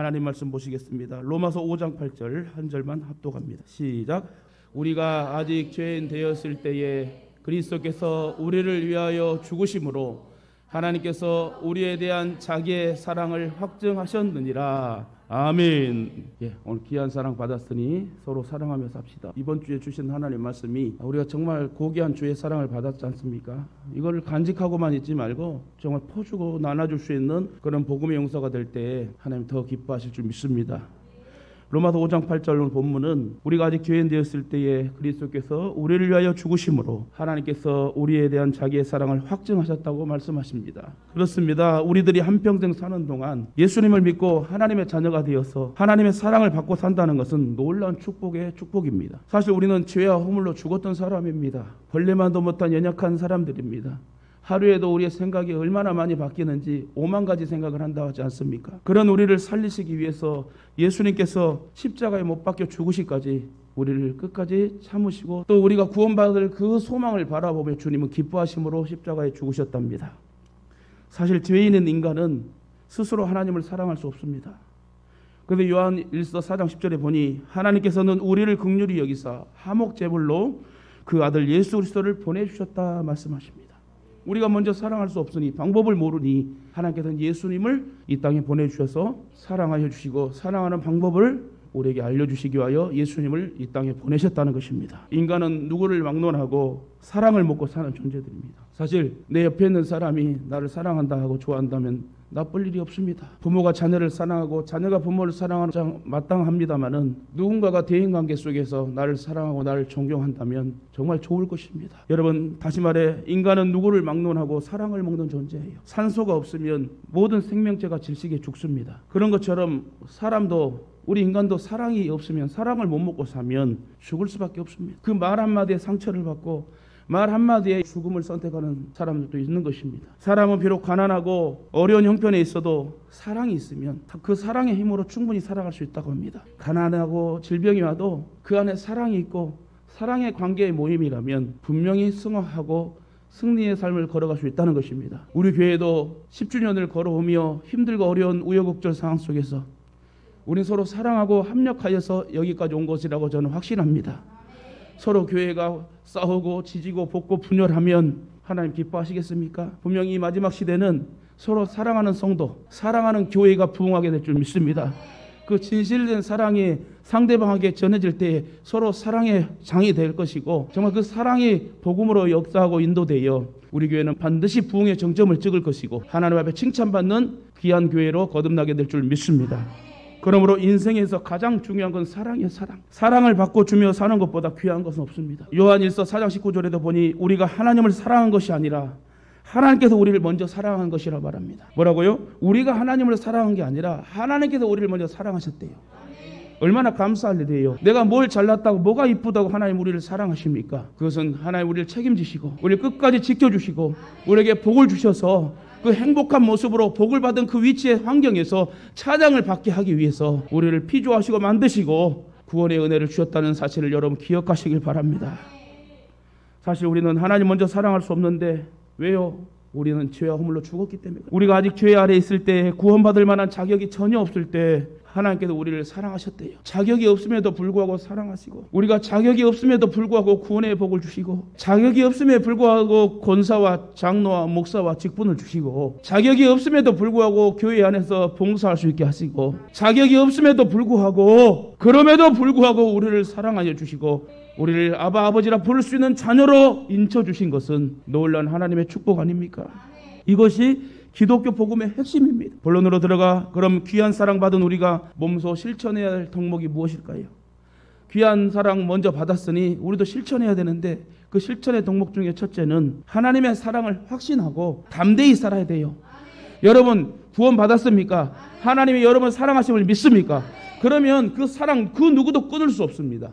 하나님 말씀 보시겠습니다. 로마서 5장 8절 한 절만 합독합니다. 시작. 우리가 아직 죄인 되었을 때에 그리스도께서 우리를 위하여 죽으심으로 하나님께서 우리에 대한 자기의 사랑을 확증하셨느니라. 아멘. 오늘 귀한 사랑 받았으니 서로 사랑하며 삽시다. 이번 주에 주신 하나님 말씀이 우리가 정말 고귀한 주의 사랑을 받았지 않습니까? 이걸 간직하고만 있지 말고 정말 퍼주고 나눠줄 수 있는 그런 복음의 용서가 될 때 하나님 더 기뻐하실 줄 믿습니다. 로마서 5장 8절 본문은 우리가 아직 죄인 되었을 때에 그리스도께서 우리를 위하여 죽으심으로 하나님께서 우리에 대한 자기의 사랑을 확증하셨다고 말씀하십니다. 그렇습니다. 우리들이 한평생 사는 동안 예수님을 믿고 하나님의 자녀가 되어서 하나님의 사랑을 받고 산다는 것은 놀라운 축복의 축복입니다. 사실 우리는 죄와 허물로 죽었던 사람입니다. 벌레만도 못한 연약한 사람들입니다. 하루에도 우리의 생각이 얼마나 많이 바뀌는지 5만 가지 생각을 한다고 하지 않습니까? 그런 우리를 살리시기 위해서 예수님께서 십자가에 못 박혀 죽으시기까지 우리를 끝까지 참으시고 또 우리가 구원받을 그 소망을 바라보며 주님은 기뻐하심으로 십자가에 죽으셨답니다. 사실 죄인인 인간은 스스로 하나님을 사랑할 수 없습니다. 그런데 요한 1서 4장 10절에 보니 하나님께서는 우리를 긍휼히 여기사 화목 제물로 그 아들 예수 그리스도를 보내주셨다 말씀하십니다. 우리가 먼저 사랑할 수 없으니 방법을 모르니 하나님께서는 예수님을 이 땅에 보내주셔서 사랑하여 주시고 사랑하는 방법을 우리에게 알려주시기 위하여 예수님을 이 땅에 보내셨다는 것입니다. 인간은 누구를 막론하고 사랑을 먹고 사는 존재들입니다. 사실 내 옆에 있는 사람이 나를 사랑한다 하고 좋아한다면 나쁠 일이 없습니다. 부모가 자녀를 사랑하고 자녀가 부모를 사랑하는 장 마땅합니다마는 누군가가 대인관계 속에서 나를 사랑하고 나를 존경한다면 정말 좋을 것입니다. 여러분 다시 말해 인간은 누구를 막론하고 사랑을 먹는 존재예요. 산소가 없으면 모든 생명체가 질식해 죽습니다. 그런 것처럼 우리 인간도 사랑이 없으면 사랑을 못 먹고 사면 죽을 수밖에 없습니다. 그 말 한마디에 상처를 받고 말 한마디에 죽음을 선택하는 사람들도 있는 것입니다. 사람은 비록 가난하고 어려운 형편에 있어도 사랑이 있으면 그 사랑의 힘으로 충분히 살아갈 수 있다고 합니다. 가난하고 질병이 와도 그 안에 사랑이 있고 사랑의 관계의 모임이라면 분명히 승화하고 승리의 삶을 걸어갈 수 있다는 것입니다. 우리 교회도 10주년을 걸어오며 힘들고 어려운 우여곡절 상황 속에서 우리 서로 사랑하고 합력하여서 여기까지 온 것이라고 저는 확신합니다. 서로 교회가 싸우고 지지고 볶고 분열하면 하나님 기뻐하시겠습니까? 분명히 이 마지막 시대는 서로 사랑하는 성도, 사랑하는 교회가 부흥하게 될 줄 믿습니다. 그 진실된 사랑이 상대방에게 전해질 때 서로 사랑의 장이 될 것이고 정말 그 사랑이 복음으로 역사하고 인도되어 우리 교회는 반드시 부흥의 정점을 찍을 것이고 하나님 앞에 칭찬받는 귀한 교회로 거듭나게 될 줄 믿습니다. 그러므로 인생에서 가장 중요한 건 사랑이에요. 사랑을 받고 주며 사는 것보다 귀한 것은 없습니다. 요한 1서 4장 19절에도 보니 우리가 하나님을 사랑한 것이 아니라 하나님께서 우리를 먼저 사랑한 것이라 말합니다. 뭐라고요? 우리가 하나님을 사랑한 게 아니라 하나님께서 우리를 먼저 사랑하셨대요. 얼마나 감사할 일이에요. 내가 뭘 잘났다고 뭐가 이쁘다고 하나님 우리를 사랑하십니까? 그것은 하나님 우리를 책임지시고 우리를 끝까지 지켜주시고 우리에게 복을 주셔서 그 행복한 모습으로 복을 받은 그 위치의 환경에서 찬양을 받게 하기 위해서 우리를 피조하시고 만드시고 구원의 은혜를 주셨다는 사실을 여러분 기억하시길 바랍니다. 사실 우리는 하나님 먼저 사랑할 수 없는데 왜요? 우리는 죄와 허물로 죽었기 때문에 우리가 아직 죄 아래 있을 때 구원받을 만한 자격이 전혀 없을 때 하나님께서 우리를 사랑하셨대요. 자격이 없음에도 불구하고 사랑하시고 우리가 자격이 없음에도 불구하고 구원의 복을 주시고 자격이 없음에도 불구하고 권사와 장로와 목사와 직분을 주시고 자격이 없음에도 불구하고 교회 안에서 봉사할 수 있게 하시고 자격이 없음에도 불구하고 그럼에도 불구하고 우리를 사랑하여 주시고 우리를 아바 아버지라 부를 수 있는 자녀로 인쳐주신 것은 놀라운 하나님의 축복 아닙니까? 이것이 기독교 복음의 핵심입니다. 본론으로 들어가 그럼 귀한 사랑 받은 우리가 몸소 실천해야 할 덕목이 무엇일까요? 귀한 사랑 먼저 받았으니 우리도 실천해야 되는데 그 실천의 덕목 중에 첫째는 하나님의 사랑을 확신하고 담대히 살아야 돼요. 여러분 구원 받았습니까? 하나님이 여러분 사랑하심을 믿습니까? 그러면 그 사랑 그 누구도 끊을 수 없습니다.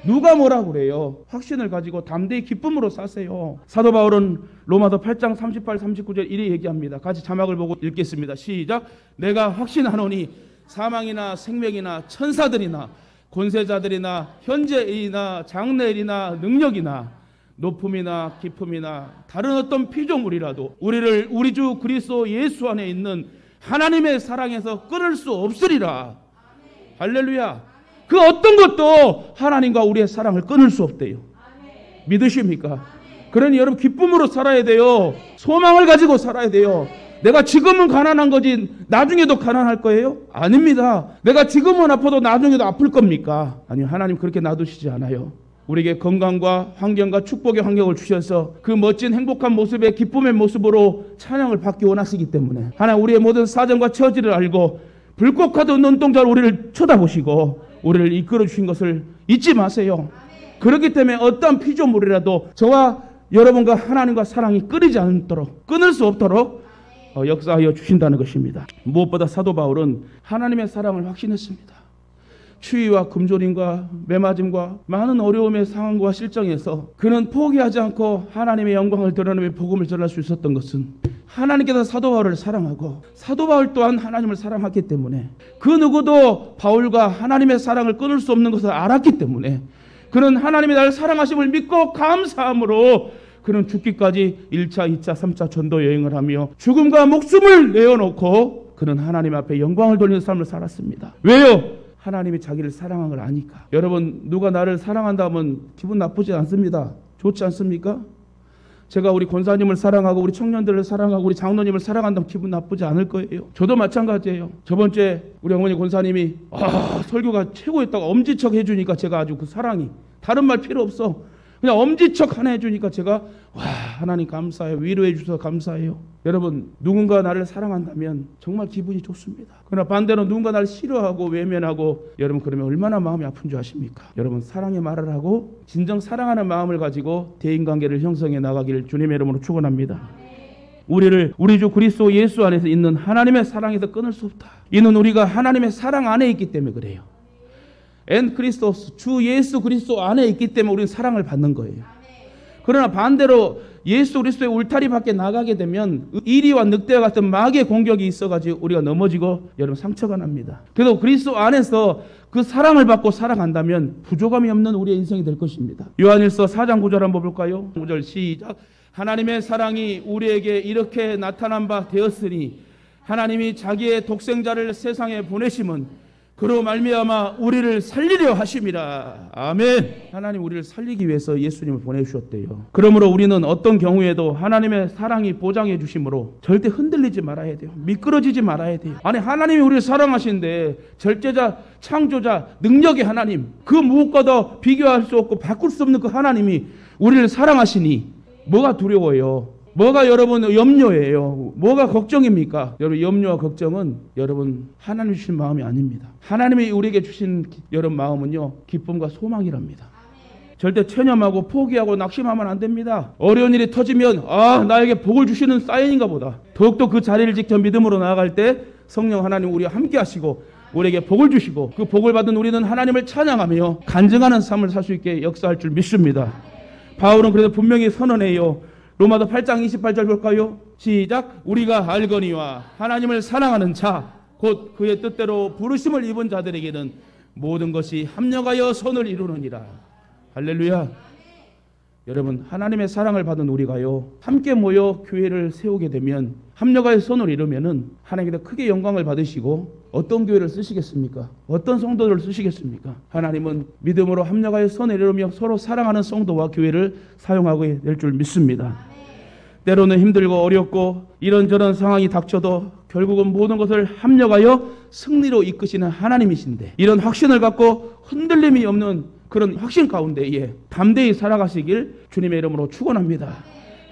누가 뭐라고 그래요? 확신을 가지고 담대히 기쁨으로 사세요. 사도 바울은 로마서 8장 38, 39절 이래 얘기합니다. 같이 자막을 보고 읽겠습니다. 시작. 내가 확신하노니 사망이나 생명이나 천사들이나 권세자들이나 현재일이나 장래일이나 능력이나 높음이나 깊음이나 다른 어떤 피조물이라도 우리를 우리 주 그리스도 예수 안에 있는 하나님의 사랑에서 끊을 수 없으리라. 할렐루야. 그 어떤 것도 하나님과 우리의 사랑을 끊을 수 없대요. 믿으십니까? 그러니 여러분 기쁨으로 살아야 돼요. 소망을 가지고 살아야 돼요. 내가 지금은 가난한 거지 나중에도 가난할 거예요? 아닙니다. 내가 지금은 아파도 나중에도 아플 겁니까? 아니요. 하나님 그렇게 놔두시지 않아요. 우리에게 건강과 환경과 축복의 환경을 주셔서 그 멋진 행복한 모습의 기쁨의 모습으로 찬양을 받기 원하시기 때문에 하나님 우리의 모든 사정과 처지를 알고 불꽃 같은 눈동자로 우리를 쳐다보시고 우리를 이끌어 주신 것을 잊지 마세요. 그렇기 때문에 어떤 피조물이라도 저와 여러분과 하나님과 사랑이 끊이지 않도록 끊을 수 없도록 역사하여 주신다는 것입니다. 무엇보다 사도 바울은 하나님의 사랑을 확신했습니다. 추위와 금조림과 매맞음과 많은 어려움의 상황과 실정에서 그는 포기하지 않고 하나님의 영광을 드러내며 복음을 전할 수 있었던 것은 하나님께서 사도 바울을 사랑하고 사도 바울 또한 하나님을 사랑했기 때문에 그 누구도 바울과 하나님의 사랑을 끊을 수 없는 것을 알았기 때문에 그는 하나님의 나를 사랑하심을 믿고 감사함으로 그는 죽기까지 1차, 2차, 3차 전도 여행을 하며 죽음과 목숨을 내어놓고 그는 하나님 앞에 영광을 돌리는 삶을 살았습니다. 왜요? 하나님이 자기를 사랑한 걸 아니까. 여러분 누가 나를 사랑한다 하면 기분 나쁘지 않습니다. 좋지 않습니까? 제가 우리 권사님을 사랑하고 우리 청년들을 사랑하고 우리 장로님을 사랑한다면 기분 나쁘지 않을 거예요. 저도 마찬가지예요. 저번 주에 우리 어머니 권사님이 설교가 최고였다고 엄지척 해주니까 제가 아주 그 사랑이 다른 말 필요 없어. 그냥 엄지척 하나 해주니까 제가 하나님 감사해요. 위로해 주셔서 감사해요. 여러분 누군가 나를 사랑한다면 정말 기분이 좋습니다. 그러나 반대로 누군가 나를 싫어하고 외면하고 여러분 그러면 얼마나 마음이 아픈 줄 아십니까? 여러분 사랑의 말을 하고 진정 사랑하는 마음을 가지고 대인관계를 형성해 나가기를 주님의 이름으로 축원합니다. 우리를 우리 주 그리스도 예수 안에서 있는 하나님의 사랑에서 끊을 수 없다. 이는 우리가 하나님의 사랑 안에 있기 때문에 그래요. 엔 크리스토스 주 예수 그리스도 안에 있기 때문에 우리는 사랑을 받는 거예요. 그러나 반대로 예수 그리스도의 울타리 밖에 나가게 되면 이리와 늑대와 같은 마귀의 공격이 있어가지고 우리가 넘어지고 여러분 상처가 납니다. 그래도 그리스도 안에서 그 사랑을 받고 살아간다면 부족함이 없는 우리의 인생이 될 것입니다. 요한일서 4장 9절 한번 볼까요? 9절 시작. 하나님의 사랑이 우리에게 이렇게 나타난 바 되었으니 하나님이 자기의 독생자를 세상에 보내심은 그로 말미암아 우리를 살리려 하심이라. 아멘. 하나님 우리를 살리기 위해서 예수님을 보내주셨대요. 그러므로 우리는 어떤 경우에도 하나님의 사랑이 보장해 주심으로 절대 흔들리지 말아야 돼요. 미끄러지지 말아야 돼요. 아니 하나님이 우리를 사랑하시는데 절제자, 창조자, 능력의 하나님 그 무엇과도 비교할 수 없고 바꿀 수 없는 그 하나님이 우리를 사랑하시니 뭐가 두려워요? 뭐가 여러분 염려예요? 뭐가 걱정입니까? 여러분 염려와 걱정은 여러분 하나님 주신 마음이 아닙니다. 하나님이 우리에게 주신 여러분 마음은요 기쁨과 소망이랍니다. 절대 체념하고 포기하고 낙심하면 안 됩니다. 어려운 일이 터지면 나에게 복을 주시는 사인인가 보다. 더욱더 그 자리를 지켜 믿음으로 나아갈 때 성령 하나님 우리와 함께 하시고 우리에게 복을 주시고 그 복을 받은 우리는 하나님을 찬양하며 간증하는 삶을 살 수 있게 역사할 줄 믿습니다. 바울은 그래서 분명히 선언해요. 로마서 8장 28절 볼까요? 시작. 우리가 알거니와 하나님을 사랑하는 자 곧 그의 뜻대로 부르심을 입은 자들에게는 모든 것이 합력하여 선을 이루느니라. 할렐루야. 여러분 하나님의 사랑을 받은 우리가요 함께 모여 교회를 세우게 되면 합력하여 선을 이루면은 하나님께서 크게 영광을 받으시고 어떤 교회를 쓰시겠습니까? 어떤 성도들을 쓰시겠습니까? 하나님은 믿음으로 합력하여 선을 이루며 서로 사랑하는 성도와 교회를 사용하게 될 줄 믿습니다. 때로는 힘들고 어렵고 이런저런 상황이 닥쳐도 결국은 모든 것을 합력하여 승리로 이끄시는 하나님이신데 이런 확신을 갖고 흔들림이 없는 그런 확신 가운데에 담대히 살아가시길 주님의 이름으로 축원합니다.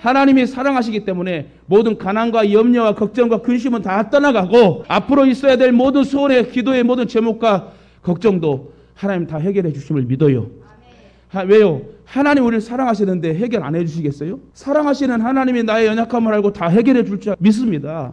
하나님이 사랑하시기 때문에 모든 가난과 염려와 걱정과 근심은 다 떠나가고 앞으로 있어야 될 모든 소원의 기도의 모든 제목과 걱정도 하나님 다 해결해 주심을 믿어요. 왜요? 하나님 우리를 사랑하시는데 해결 안 해주시겠어요? 사랑하시는 하나님이 나의 연약함을 알고 다 해결해 줄 줄 믿습니다.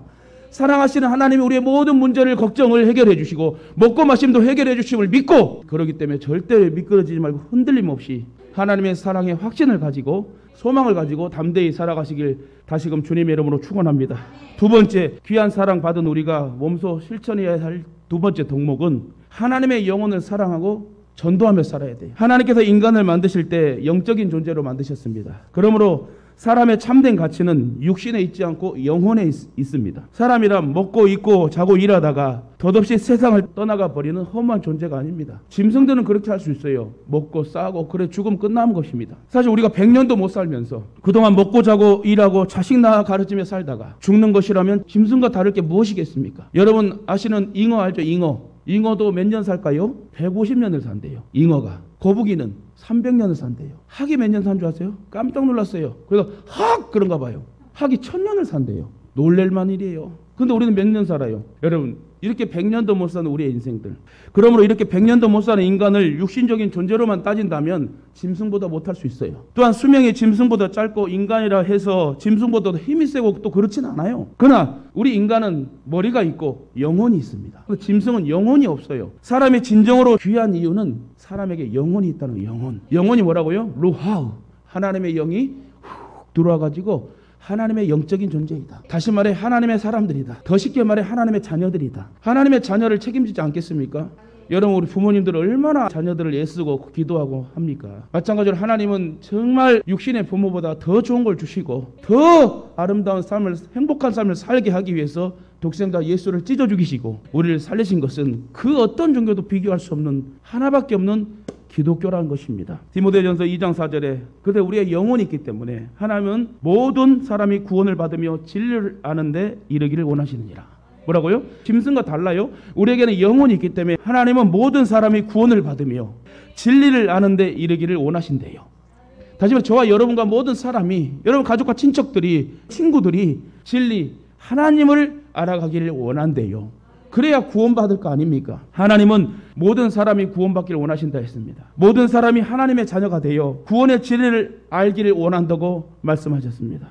사랑하시는 하나님이 우리의 모든 문제를 걱정을 해결해 주시고 먹고 마심도 해결해 주심을 믿고 그렇기 때문에 절대 미끄러지지 말고 흔들림 없이 하나님의 사랑의 확신을 가지고 소망을 가지고 담대히 살아가시길 다시금 주님의 이름으로 축원합니다. 두 번째 귀한 사랑 받은 우리가 몸소 실천해야 할 두 번째 덕목은 하나님의 영혼을 사랑하고 전도하며 살아야 돼요. 하나님께서 인간을 만드실 때 영적인 존재로 만드셨습니다. 그러므로 사람의 참된 가치는 육신에 있지 않고 영혼에 있습니다. 사람이란 먹고 입고 자고 일하다가 덧없이 세상을 떠나가 버리는 험한 존재가 아닙니다. 짐승들은 그렇게 할 수 있어요. 먹고 싸고 그래 죽으면 끝나는 것입니다. 사실 우리가 100년도 못 살면서 그동안 먹고 자고 일하고 자식 낳아 가르치며 살다가 죽는 것이라면 짐승과 다를 게 무엇이겠습니까? 여러분 아시는 잉어 알죠? 잉어도 몇 년 살까요? 150년을 산대요. 잉어가. 거북이는 300년을 산대요. 학이 몇 년 산 줄 아세요? 깜짝 놀랐어요. 그래서 학 그런가 봐요. 학이 1000년을 산대요. 놀랄만 일이에요. 근데 우리는 몇 년 살아요? 여러분 이렇게 100년도 못 사는 우리의 인생들. 그러므로 이렇게 100년도 못 사는 인간을 육신적인 존재로만 따진다면 짐승보다 못할 수 있어요. 또한 수명이 짐승보다 짧고 인간이라 해서 짐승보다도 힘이 세고 또 그렇진 않아요. 그러나 우리 인간은 머리가 있고 영혼이 있습니다. 짐승은 영혼이 없어요. 사람이 진정으로 귀한 이유는 사람에게 영혼이 있다는 거예요. 영혼. 영혼이 뭐라고요? 루하우. 하나님의 영이 훅 들어와가지고 하나님의 영적인 존재이다. 다시 말해 하나님의 사람들이다. 더 쉽게 말해 하나님의 자녀들이다. 하나님의 자녀를 책임지지 않겠습니까? 여러분 우리 부모님들 얼마나 자녀들을 애쓰고 기도하고 합니까? 마찬가지로 하나님은 정말 육신의 부모보다 더 좋은 걸 주시고 더 아름다운 삶을 행복한 삶을 살게 하기 위해서 독생자 예수를 찢어 죽이시고 우리를 살리신 것은 그 어떤 종교도 비교할 수 없는 하나밖에 없는 기독교라는 것입니다. 디모데전서 2장 4절에 그때 우리의 영혼이 있기 때문에 하나님은 모든 사람이 구원을 받으며 진리를 아는데 이르기를 원하시느니라. 뭐라고요? 짐승과 달라요. 우리에게는 영혼이 있기 때문에 하나님은 모든 사람이 구원을 받으며 진리를 아는데 이르기를 원하신대요. 다시 말해 저와 여러분과 모든 사람이 여러분 가족과 친척들이 친구들이 진리 하나님을 알아가기를 원한대요. 그래야 구원받을 거 아닙니까? 하나님은 모든 사람이 구원받기를 원하신다 했습니다. 모든 사람이 하나님의 자녀가 되어 구원의 진리를 알기를 원한다고 말씀하셨습니다.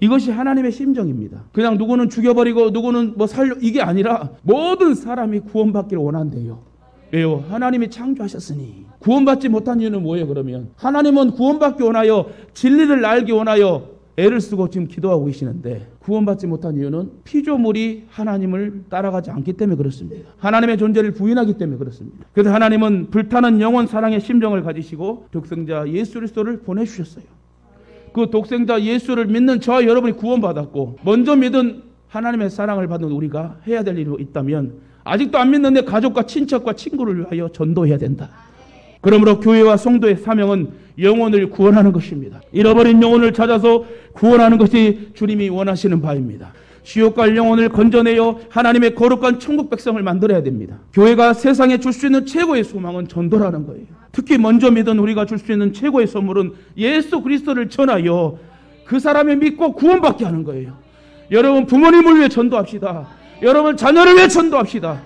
이것이 하나님의 심정입니다. 그냥 누구는 죽여버리고 누구는 이게 아니라 모든 사람이 구원받기를 원한대요. 왜요? 하나님이 창조하셨으니. 구원받지 못한 이유는 뭐예요 그러면? 하나님은 구원받기 원하여 진리를 알기 원하여 애를 쓰고 지금 기도하고 계시는데 구원받지 못한 이유는 피조물이 하나님을 따라가지 않기 때문에 그렇습니다. 하나님의 존재를 부인하기 때문에 그렇습니다. 그래서 하나님은 불타는 영원 사랑의 심정을 가지시고 독생자 예수 그리스도를 보내주셨어요. 그 독생자 예수를 믿는 저와 여러분이 구원받았고 먼저 믿은 하나님의 사랑을 받는 우리가 해야 될 일이 있다면 아직도 안 믿는 내 가족과 친척과 친구를 위하여 전도해야 된다. 그러므로 교회와 성도의 사명은 영혼을 구원하는 것입니다. 잃어버린 영혼을 찾아서 구원하는 것이 주님이 원하시는 바입니다. 지옥 갈 영혼을 건져내어 하나님의 거룩한 천국 백성을 만들어야 됩니다. 교회가 세상에 줄 수 있는 최고의 소망은 전도라는 거예요. 특히 먼저 믿은 우리가 줄 수 있는 최고의 선물은 예수 그리스도를 전하여 그 사람을 믿고 구원받게 하는 거예요. 여러분 부모님을 위해 전도합시다. 여러분 자녀를 위해 전도합시다.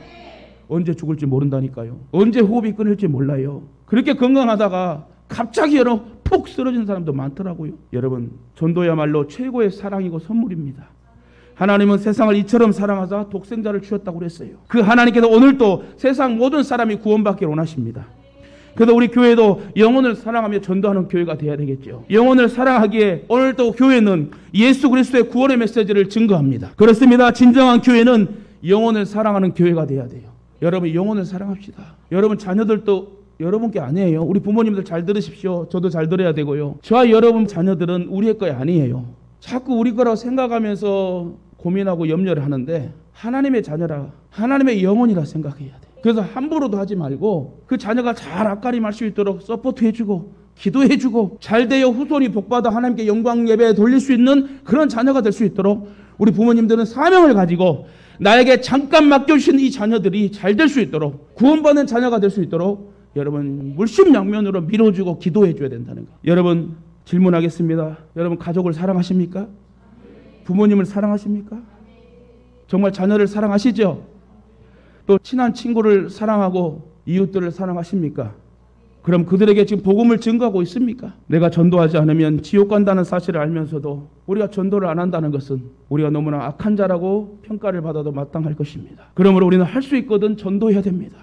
언제 죽을지 모른다니까요. 언제 호흡이 끊을지 몰라요. 그렇게 건강하다가 갑자기 여러분 푹 쓰러진 사람도 많더라고요. 여러분 전도야말로 최고의 사랑이고 선물입니다. 하나님은 세상을 이처럼 사랑하사 독생자를 주셨다고 그랬어요. 그 하나님께서 오늘도 세상 모든 사람이 구원받기를 원하십니다. 그래서 우리 교회도 영혼을 사랑하며 전도하는 교회가 되어야 되겠죠. 영혼을 사랑하기에 오늘도 교회는 예수 그리스도의 구원의 메시지를 증거합니다. 그렇습니다. 진정한 교회는 영혼을 사랑하는 교회가 되어야 돼요. 여러분 영혼을 사랑합시다. 여러분 자녀들도 여러분께 아니에요. 우리 부모님들 잘 들으십시오. 저도 잘 들어야 되고요. 저와 여러분 자녀들은 우리의 거 아니에요. 자꾸 우리 거라고 생각하면서 고민하고 염려를 하는데 하나님의 자녀라, 하나님의 영혼이라 생각해야 돼. 그래서 함부로도 하지 말고 그 자녀가 잘 앞가림할 수 있도록 서포트해주고 기도해주고 잘 되어 후손이 복받아 하나님께 영광 예배 돌릴 수 있는 그런 자녀가 될 수 있도록 우리 부모님들은 사명을 가지고 나에게 잠깐 맡겨주신 이 자녀들이 잘 될 수 있도록 구원받는 자녀가 될 수 있도록 여러분 물심양면으로 밀어주고 기도해줘야 된다는 거. 여러분 질문하겠습니다. 여러분 가족을 사랑하십니까? 부모님을 사랑하십니까? 정말 자녀를 사랑하시죠? 또 친한 친구를 사랑하고 이웃들을 사랑하십니까? 그럼 그들에게 지금 복음을 증거하고 있습니까? 내가 전도하지 않으면 지옥 간다는 사실을 알면서도 우리가 전도를 안 한다는 것은 우리가 너무나 악한 자라고 평가를 받아도 마땅할 것입니다. 그러므로 우리는 할 수 있거든 전도해야 됩니다.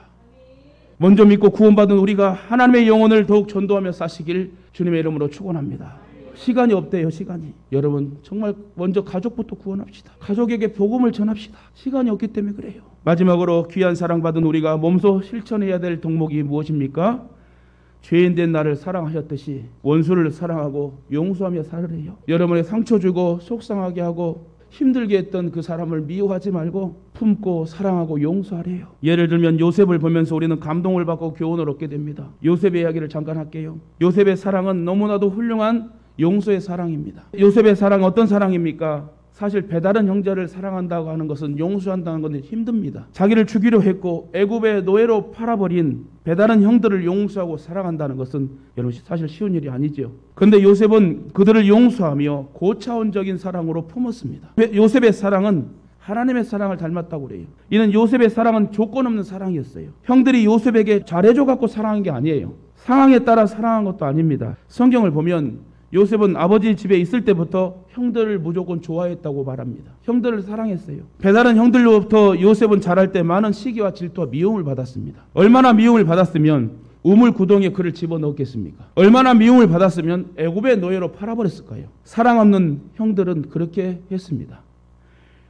먼저 믿고 구원받은 우리가 하나님의 영혼을 더욱 전도하며 사시길 주님의 이름으로 축원합니다. 시간이 없대요. 시간이. 여러분 정말 먼저 가족부터 구원합시다. 가족에게 복음을 전합시다. 시간이 없기 때문에 그래요. 마지막으로 귀한 사랑받은 우리가 몸소 실천해야 될 덕목이 무엇입니까? 죄인된 나를 사랑하셨듯이 원수를 사랑하고 용서하며 살으래요. 여러분의 상처 주고 속상하게 하고 힘들게 했던 그 사람을 미워하지 말고 품고 사랑하고 용서하래요. 예를 들면 요셉을 보면서 우리는 감동을 받고 교훈을 얻게 됩니다. 요셉의 이야기를 잠깐 할게요. 요셉의 사랑은 너무나도 훌륭한 용서의 사랑입니다. 요셉의 사랑은 어떤 사랑입니까? 사실 배다른 형제를 사랑한다고 하는 것은 용서한다는 것은 힘듭니다. 자기를 죽이려 했고 애굽의 노예로 팔아버린 배다른 형들을 용서하고 사랑한다는 것은 여러분 사실 쉬운 일이 아니죠. 그런데 요셉은 그들을 용서하며 고차원적인 사랑으로 품었습니다. 요셉의 사랑은 하나님의 사랑을 닮았다고 그래요. 이는 요셉의 사랑은 조건 없는 사랑이었어요. 형들이 요셉에게 잘해줘 갖고 사랑한 게 아니에요. 상황에 따라 사랑한 것도 아닙니다. 성경을 보면 요셉은 아버지 집에 있을 때부터 형들을 무조건 좋아했다고 말합니다. 형들을 사랑했어요. 배다른 형들로부터 요셉은 자랄 때 많은 시기와 질투와 미움을 받았습니다. 얼마나 미움을 받았으면 우물 구덩이에 그를 집어넣겠습니까? 얼마나 미움을 받았으면 애굽의 노예로 팔아버렸을까요? 사랑 없는 형들은 그렇게 했습니다.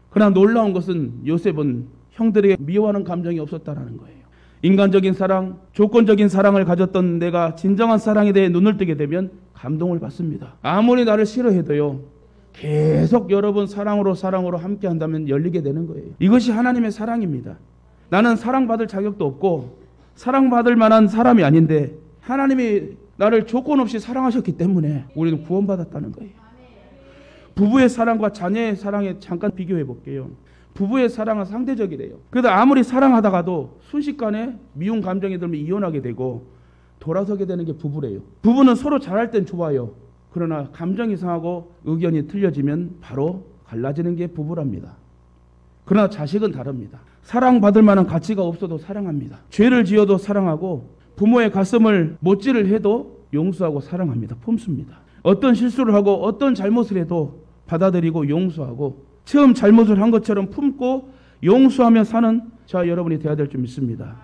그러나 놀라운 것은 요셉은 형들에게 미워하는 감정이 없었다는 거예요. 인간적인 사랑, 조건적인 사랑을 가졌던 내가 진정한 사랑에 대해 눈을 뜨게 되면 감동을 받습니다. 아무리 나를 싫어해도요, 계속 여러분 사랑으로 함께 한다면 열리게 되는 거예요. 이것이 하나님의 사랑입니다. 나는 사랑받을 자격도 없고 사랑받을 만한 사람이 아닌데 하나님이 나를 조건 없이 사랑하셨기 때문에 우리는 구원받았다는 거예요. 부부의 사랑과 자녀의 사랑에 잠깐 비교해 볼게요. 부부의 사랑은 상대적이래요. 그래도 아무리 사랑하다가도 순식간에 미운 감정이 들면 이혼하게 되고 돌아서게 되는 게 부부래요. 부부는 서로 잘할 땐 좋아요. 그러나 감정이 상하고 의견이 틀려지면 바로 갈라지는 게 부부랍니다. 그러나 자식은 다릅니다. 사랑받을 만한 가치가 없어도 사랑합니다. 죄를 지어도 사랑하고 부모의 가슴을 못질을 해도 용서하고 사랑합니다. 품습니다. 어떤 실수를 하고 어떤 잘못을 해도 받아들이고 용서하고 처음 잘못을 한 것처럼 품고 용서하며 사는 자 여러분이 되어야 될 줄 믿습니다.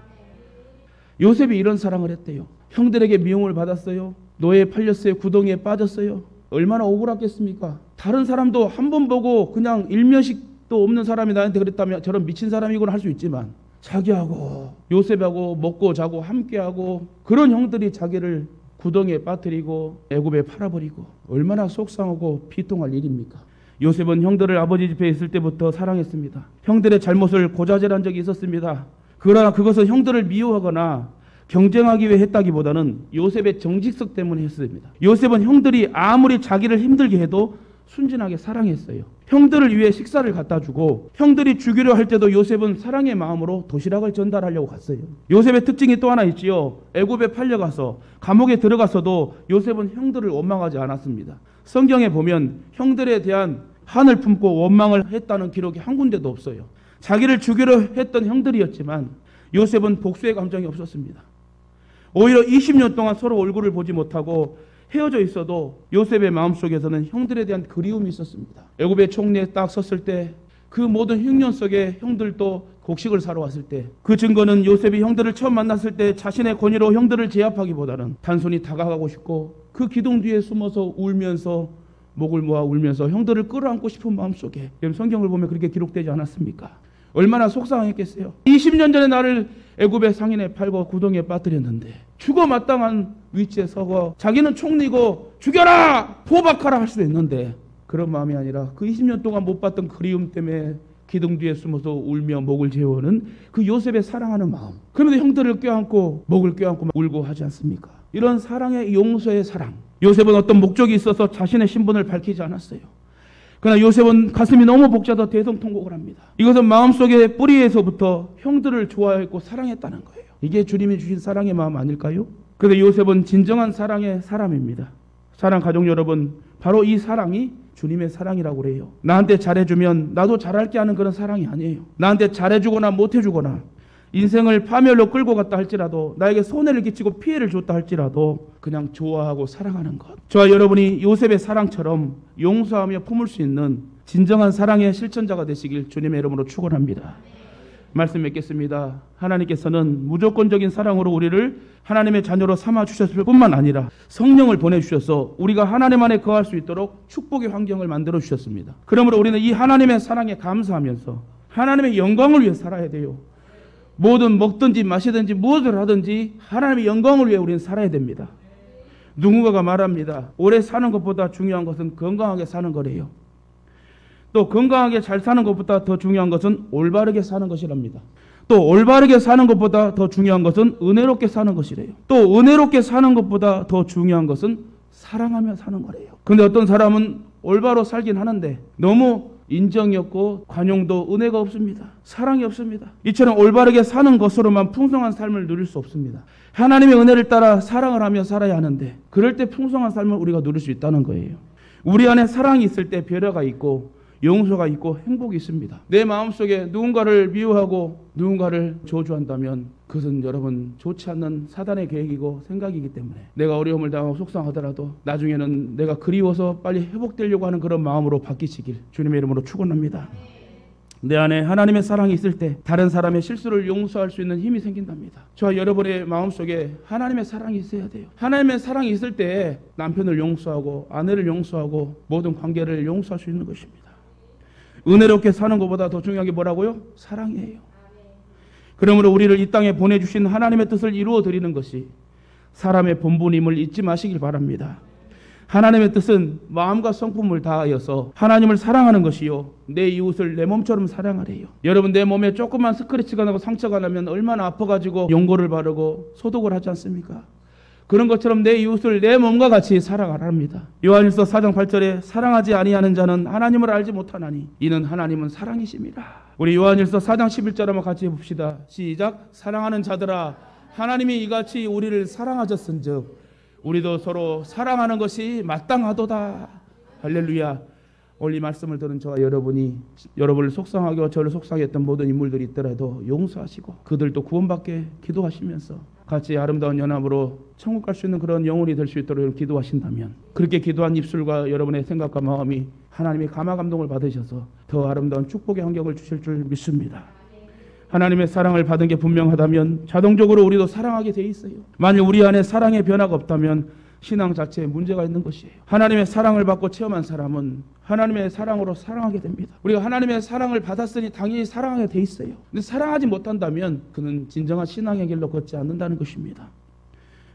요셉이 이런 사랑을 했대요. 형들에게 미움을 받았어요. 노예에 팔렸어요. 구덩이에 빠졌어요. 얼마나 억울했겠습니까? 다른 사람도 한 번 보고 그냥 일면식도 없는 사람이 나한테 그랬다면 저런 미친 사람이구나 할 수 있지만 자기하고 요셉하고 먹고 자고 함께하고 그런 형들이 자기를 구덩이에 빠뜨리고 애굽에 팔아버리고 얼마나 속상하고 비통할 일입니까? 요셉은 형들을 아버지 집에 있을 때부터 사랑했습니다. 형들의 잘못을 고자질한 적이 있었습니다. 그러나 그것은 형들을 미워하거나 경쟁하기 위해 했다기보다는 요셉의 정직성 때문에 했습니다. 요셉은 형들이 아무리 자기를 힘들게 해도 순진하게 사랑했어요. 형들을 위해 식사를 갖다 주고 형들이 죽이려 할 때도 요셉은 사랑의 마음으로 도시락을 전달하려고 갔어요. 요셉의 특징이 또 하나 있지요. 애굽에 팔려가서 감옥에 들어가서도 요셉은 형들을 원망하지 않았습니다. 성경에 보면 형들에 대한 한을 품고 원망을 했다는 기록이 한 군데도 없어요. 자기를 죽이려 했던 형들이었지만 요셉은 복수의 감정이 없었습니다. 오히려 20년 동안 서로 얼굴을 보지 못하고 헤어져 있어도 요셉의 마음속에서는 형들에 대한 그리움이 있었습니다. 애굽의 총리에 딱 섰을 때 그 모든 흉년 속에 형들도 곡식을 사러 왔을 때 그 증거는 요셉이 형들을 처음 만났을 때 자신의 권위로 형들을 제압하기보다는 단순히 다가가고 싶고 그 기둥 뒤에 숨어서 울면서 목을 모아 울면서 형들을 끌어안고 싶은 마음속에 성경을 보면 그렇게 기록되지 않았습니까? 얼마나 속상했겠어요. 20년 전에 나를 애굽의 상인에 팔고 구덩이에 빠뜨렸는데 죽어 마땅한 위치에 서고 자기는 총리고 죽여라! 포박하라 할 수도 있는데 그런 마음이 아니라 그 20년 동안 못 봤던 그리움 때문에 기둥 뒤에 숨어서 울며 목을 재우는 그 요셉의 사랑하는 마음. 그런데 형들을 껴안고 목을 껴안고 울고 하지 않습니까? 이런 사랑의 용서의 사랑. 요셉은 어떤 목적이 있어서 자신의 신분을 밝히지 않았어요. 그러나 요셉은 가슴이 너무 벅차서 대성통곡을 합니다. 이것은 마음속의 뿌리에서부터 형들을 좋아했고 사랑했다는 거예요. 이게 주님이 주신 사랑의 마음 아닐까요? 그런데 요셉은 진정한 사랑의 사람입니다. 사랑 가족 여러분, 바로 이 사랑이 주님의 사랑이라고 그래요. 나한테 잘해주면 나도 잘할게 하는 그런 사랑이 아니에요. 나한테 잘해주거나 못해주거나 인생을 파멸로 끌고 갔다 할지라도 나에게 손해를 끼치고 피해를 줬다 할지라도 그냥 좋아하고 사랑하는 것. 저와 여러분이 요셉의 사랑처럼 용서하며 품을 수 있는 진정한 사랑의 실천자가 되시길 주님의 이름으로 축원합니다. 말씀 맺겠습니다. 하나님께서는 무조건적인 사랑으로 우리를 하나님의 자녀로 삼아주셨을 뿐만 아니라 성령을 보내주셔서 우리가 하나님 안에 거할 수 있도록 축복의 환경을 만들어 주셨습니다. 그러므로 우리는 이 하나님의 사랑에 감사하면서 하나님의 영광을 위해 살아야 돼요. 뭐든 먹든지 마시든지 무엇을 하든지 하나님의 영광을 위해 우리는 살아야 됩니다. 누군가가 말합니다. 오래 사는 것보다 중요한 것은 건강하게 사는 거래요. 또 건강하게 잘 사는 것보다 더 중요한 것은 올바르게 사는 것이랍니다. 또 올바르게 사는 것보다 더 중요한 것은 은혜롭게 사는 것이래요. 또 은혜롭게 사는 것보다 더 중요한 것은 사랑하며 사는 거래요. 근데 어떤 사람은 올바로 살긴 하는데 너무 인정이 없고 관용도 은혜가 없습니다. 사랑이 없습니다. 이처럼 올바르게 사는 것으로만 풍성한 삶을 누릴 수 없습니다. 하나님의 은혜를 따라 사랑을 하며 살아야 하는데 그럴 때 풍성한 삶을 우리가 누릴 수 있다는 거예요. 우리 안에 사랑이 있을 때 배려가 있고 용서가 있고 행복이 있습니다. 내 마음속에 누군가를 미워하고 누군가를 저주한다면 그것은 여러분 좋지 않는 사단의 계획이고 생각이기 때문에 내가 어려움을 당하고 속상하더라도 나중에는 내가 그리워서 빨리 회복되려고 하는 그런 마음으로 바뀌시길 주님의 이름으로 축원합니다. 내 안에 하나님의 사랑이 있을 때 다른 사람의 실수를 용서할 수 있는 힘이 생긴답니다. 저와 여러분의 마음속에 하나님의 사랑이 있어야 돼요. 하나님의 사랑이 있을 때 남편을 용서하고 아내를 용서하고 모든 관계를 용서할 수 있는 것입니다. 은혜롭게 사는 것보다 더 중요한 게 뭐라고요? 사랑이에요. 그러므로 우리를 이 땅에 보내주신 하나님의 뜻을 이루어 드리는 것이 사람의 본분임을 잊지 마시길 바랍니다. 하나님의 뜻은 마음과 성품을 다하여서 하나님을 사랑하는 것이요 내 이웃을 내 몸처럼 사랑하래요. 여러분 내 몸에 조그만 스크래치가 나고 상처가 나면 얼마나 아파가지고 연고를 바르고 소독을 하지 않습니까? 그런 것처럼 내 이웃을 내 몸과 같이 사랑하랍니다. 요한일서 4장 8절에 사랑하지 아니하는 자는 하나님을 알지 못하나니 이는 하나님은 사랑이심이라. 우리 요한일서 4장 11절 한번 같이 봅시다. 시작. 사랑하는 자들아 하나님이 이같이 우리를 사랑하셨은즉 우리도 서로 사랑하는 것이 마땅하도다. 할렐루야. 오늘 이 말씀을 들은 저와 여러분이 여러분을 속상하게 저를 속상했던 모든 인물들이 있더라도 용서하시고 그들도 구원받게 기도하시면서 같이 아름다운 연합으로 천국 갈 수 있는 그런 영혼이 될 수 있도록 기도하신다면 그렇게 기도한 입술과 여러분의 생각과 마음이 하나님의 감화 감동을 받으셔서 더 아름다운 축복의 환경을 주실 줄 믿습니다. 하나님의 사랑을 받은 게 분명하다면 자동적으로 우리도 사랑하게 돼 있어요. 만일 우리 안에 사랑의 변화가 없다면 신앙 자체에 문제가 있는 것이에요. 하나님의 사랑을 받고 체험한 사람은 하나님의 사랑으로 사랑하게 됩니다. 우리가 하나님의 사랑을 받았으니 당연히 사랑하게 돼 있어요. 근데 사랑하지 못한다면 그는 진정한 신앙의 길로 걷지 않는다는 것입니다.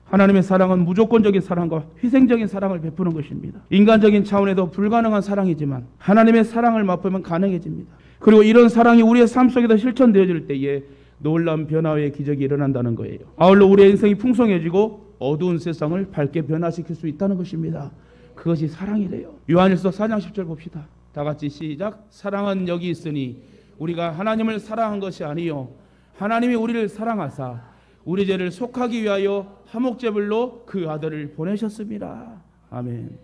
하나님의 사랑은 무조건적인 사랑과 희생적인 사랑을 베푸는 것입니다. 인간적인 차원에도 불가능한 사랑이지만 하나님의 사랑을 맛보면 가능해집니다. 그리고 이런 사랑이 우리의 삶 속에서 실천되어질 때에 놀라운 변화의 기적이 일어난다는 거예요. 아울러 우리의 인생이 풍성해지고 어두운 세상을 밝게 변화시킬 수 있다는 것입니다. 그것이 사랑이래요. 요한일서 4장 10절 봅시다. 다 같이 시작. 사랑은 여기 있으니 우리가 하나님을 사랑한 것이 아니요 하나님이 우리를 사랑하사 우리 죄를 속하기 위하여 화목제물로 그 아들을 보내셨습니다. 아멘.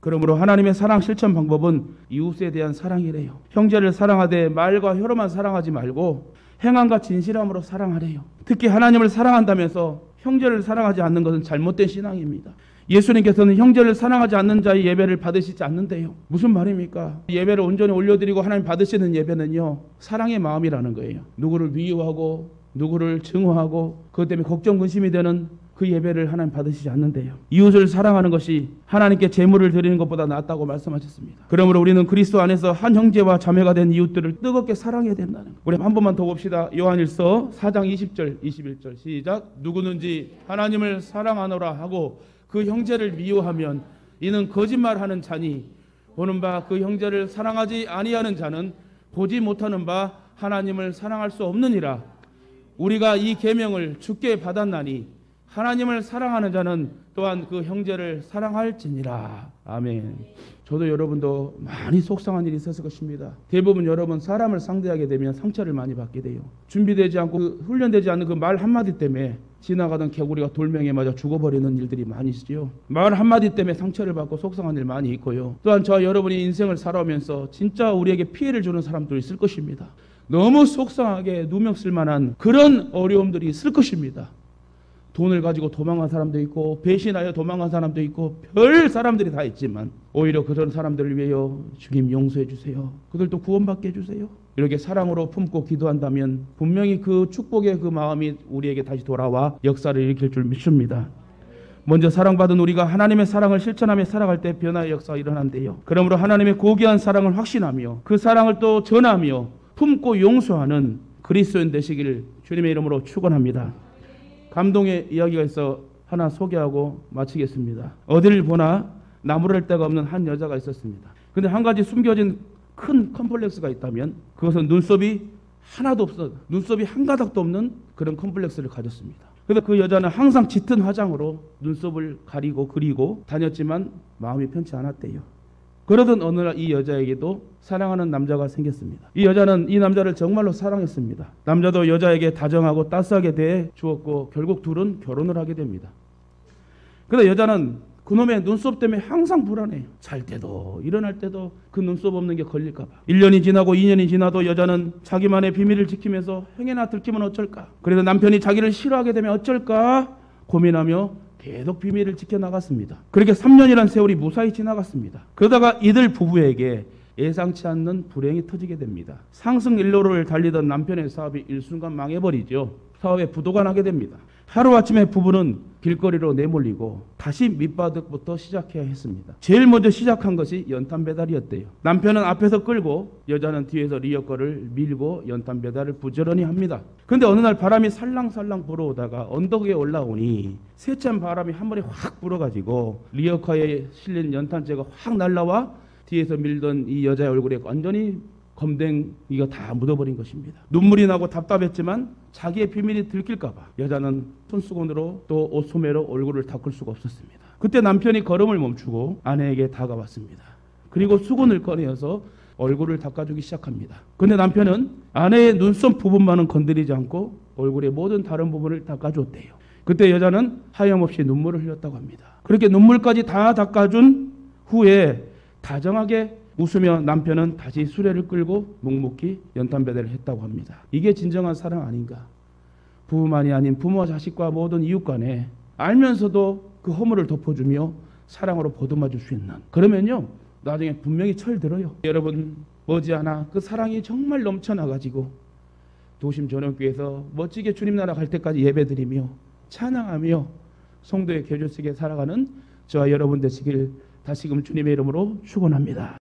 그러므로 하나님의 사랑 실천 방법은 이웃에 대한 사랑이래요. 형제를 사랑하되 말과 혀로만 사랑하지 말고 행함과 진실함으로 사랑하래요. 특히 하나님을 사랑한다면서 형제를 사랑하지 않는 것은 잘못된 신앙입니다. 예수님께서는 형제를 사랑하지 않는 자의 예배를 받으시지 않는데요. 무슨 말입니까? 예배를 온전히 올려드리고 하나님 받으시는 예배는요 사랑의 마음이라는 거예요. 누구를 미워하고 누구를 증오하고 그것 때문에 걱정 근심이 되는 그 예배를 하나님 받으시지 않는데요. 이웃을 사랑하는 것이 하나님께 제물을 드리는 것보다 낫다고 말씀하셨습니다. 그러므로 우리는 그리스도 안에서 한 형제와 자매가 된 이웃들을 뜨겁게 사랑해야 된다는 거예요. 우리 한 번만 더 봅시다. 요한일서 4장 20절 21절 시작. 누구든지 하나님을 사랑하노라 하고 그 형제를 미워하면 이는 거짓말하는 자니 보는 바 그 형제를 사랑하지 아니하는 자는 보지 못하는 바 하나님을 사랑할 수 없느니라. 우리가 이 계명을 주께 받았나니 하나님을 사랑하는 자는 또한 그 형제를 사랑할지니라. 아멘. 저도 여러분도 많이 속상한 일이 있었을 것입니다. 대부분 여러분 사람을 상대하게 되면 상처를 많이 받게 돼요. 준비되지 않고 훈련되지 않는 그 말 한마디 때문에 지나가던 개구리가 돌멩이에 맞아 죽어버리는 일들이 많이 있죠. 말 한마디 때문에 상처를 받고 속상한 일 많이 있고요. 또한 저와 여러분이 인생을 살아오면서 진짜 우리에게 피해를 주는 사람도 있을 것입니다. 너무 속상하게 누명 쓸만한 그런 어려움들이 있을 것입니다. 돈을 가지고 도망간 사람도 있고 배신하여 도망간 사람도 있고 별 사람들이 다 있지만 오히려 그런 사람들을 위하여 주님 용서해 주세요. 그들도 구원받게 해주세요. 이렇게 사랑으로 품고 기도한다면 분명히 그 축복의 그 마음이 우리에게 다시 돌아와 역사를 일으킬 줄 믿습니다. 먼저 사랑받은 우리가 하나님의 사랑을 실천하며 살아갈 때 변화의 역사가 일어난대요. 그러므로 하나님의 고귀한 사랑을 확신하며 그 사랑을 또 전하며 품고 용서하는 그리스도인 되시기를 주님의 이름으로 축원합니다. 감동의 이야기가 있어 하나 소개하고 마치겠습니다. 어디를 보나 나무랄 데가 없는 한 여자가 있었습니다. 근데 한 가지 숨겨진 큰 컴플렉스가 있다면 그것은 눈썹이 하나도 없어, 눈썹이 한 가닥도 없는 그런 컴플렉스를 가졌습니다. 그래서 그 여자는 항상 짙은 화장으로 눈썹을 가리고 그리고 다녔지만 마음이 편치 않았대요. 그러던 어느 날 이 여자에게도 사랑하는 남자가 생겼습니다. 이 여자는 이 남자를 정말로 사랑했습니다. 남자도 여자에게 다정하고 따스하게 대해 주었고 결국 둘은 결혼을 하게 됩니다. 그런데 여자는 그놈의 눈썹 때문에 항상 불안해요. 잘 때도 일어날 때도 그 눈썹 없는 게 걸릴까 봐. 1년이 지나고 2년이 지나도 여자는 자기만의 비밀을 지키면서 행여나 들키면 어쩔까, 그래서 남편이 자기를 싫어하게 되면 어쩔까 고민하며 계속 비밀을 지켜나갔습니다. 그렇게 3년이란 세월이 무사히 지나갔습니다. 그러다가 이들 부부에게 예상치 않는 불행이 터지게 됩니다. 상승 일로를 달리던 남편의 사업이 일순간 망해버리죠. 사업에 부도가 나게 됩니다. 하루아침에 부부는 길거리로 내몰리고 다시 밑바닥부터 시작해야 했습니다. 제일 먼저 시작한 것이 연탄 배달이었대요. 남편은 앞에서 끌고 여자는 뒤에서 리어커를 밀고 연탄 배달을 부지런히 합니다. 그런데 어느 날 바람이 살랑살랑 불어오다가 언덕에 올라오니 세찬 바람이 한 번에 확 불어가지고 리어커에 실린 연탄재가 확 날라와 뒤에서 밀던 이 여자의 얼굴에 완전히 검댕이가 다 묻어버린 것입니다. 눈물이 나고 답답했지만 자기의 비밀이 들킬까 봐 여자는 손수건으로 또 옷소매로 얼굴을 닦을 수가 없었습니다. 그때 남편이 걸음을 멈추고 아내에게 다가왔습니다. 그리고 수건을 꺼내어서 얼굴을 닦아주기 시작합니다. 그런데 남편은 아내의 눈썹 부분만은 건드리지 않고 얼굴의 모든 다른 부분을 닦아줬대요. 그때 여자는 하염없이 눈물을 흘렸다고 합니다. 그렇게 눈물까지 다 닦아준 후에 다정하게 웃으며 남편은 다시 수레를 끌고 묵묵히 연탄 배달을 했다고 합니다. 이게 진정한 사랑 아닌가? 부부만이 아닌 부모와 자식과 모든 이웃 간에 알면서도 그 허물을 덮어주며 사랑으로 보듬어줄 수 있는, 그러면요 나중에 분명히 철들어요. 여러분 머지않아 그 사랑이 정말 넘쳐나가지고 도심 전원교회에서 멋지게 주님 나라 갈 때까지 예배드리며 찬양하며 성도의 교주 속에 살아가는 저와 여러분 되시길 다시금 주님의 이름으로 축원합니다.